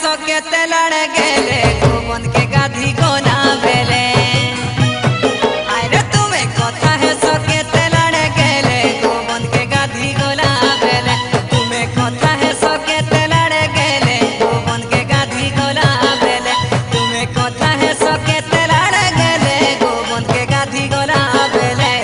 सो के लड़ गेले गोवन के गाधी गोना बेले अरे तुम्हें कथा है सो के लड़ गेले गोवन के गाधी गोना बेले तुम्हें कथा है सो के लड़ गेले गोवन के गाधी गोना बेले तुम्हें कथा है सो के लड़ गेले गोवन के गाधी गोना बेले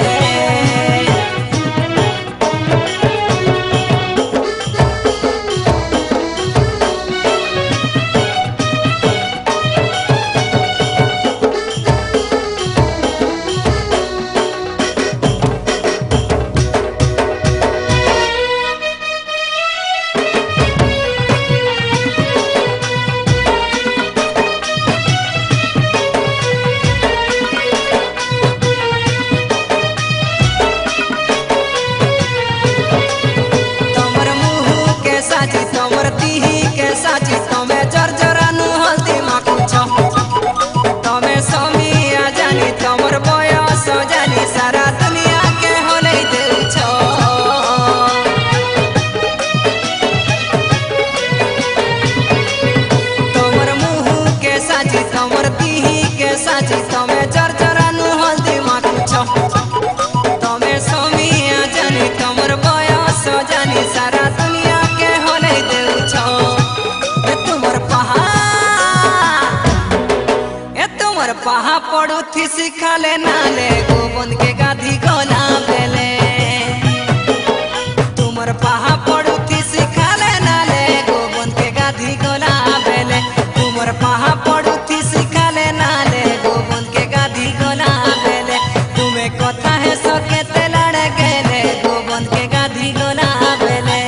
तमर तीही के साची तमे जरजरानु हल्दी माखुछ तमे समिया जानी तमर बयस जानी सारा दुनिया के होले देउछ तमर मुहु के साची तमर तीही के साची तमे जरजरानु हल्दी माखुछ तमे समिया जानी तमर बयस जानी सारा दुनिया पहा पड़ू थी सिखाले नाले गोवन के गाधी गोना बेले तुमर पहा पड़ू थी सिखाले नाले गोवन के गाधी गोना बेले तुमर पहा पड़ू थी सिखाले नाले गोवन के गाधी गोना बेले तुम्हें कथा है सो के लड़ गेले गोवन के गाधी गोना बेले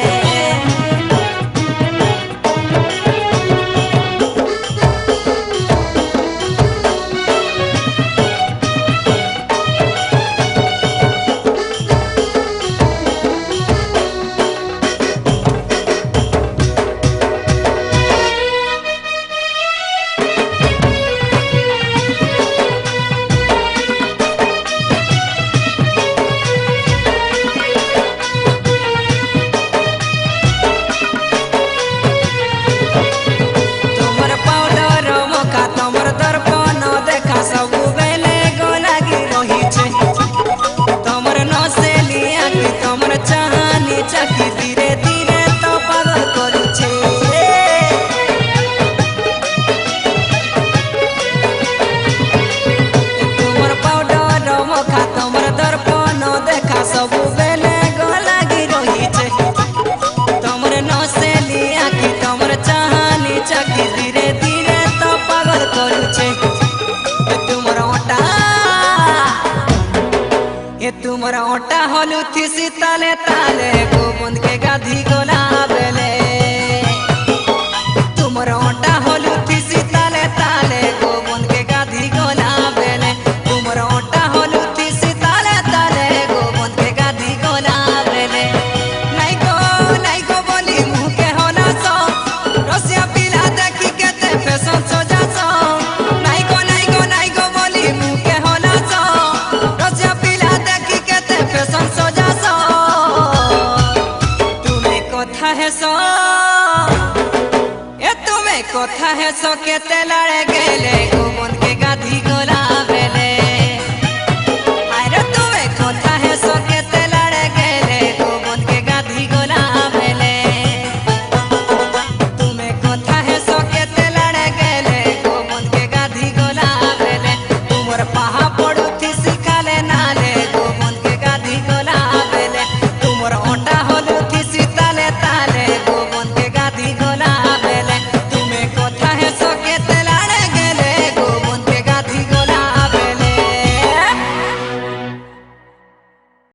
चाकी धीरे धीरे तो पागल करू छे तुमर पाउडर मखा तुमर दर्पण देखा सब बेले गो लागी रही छे तुमर नसेली आखी तुमर चाहनी चाकी धीरे धीरे तो पागल करू छे तुमर ओटा होलु थी सीताले ताले गोवन के गाधी गोना बेले तुमर ओटा होलु थी सीताले ताले गोवन के गाधी गोना बेले तुमर ओटा होलु थी सीताले ताले गोवन के गाधी गोना बेले नहीं गो बोली मुँह के होना सो रसिया पीला देखी के ते फैशन सोजा सो नहीं गो बोली मुँह के होना सो रसिया फैशन सोजा सो तुम्हें कथा है सो के लड़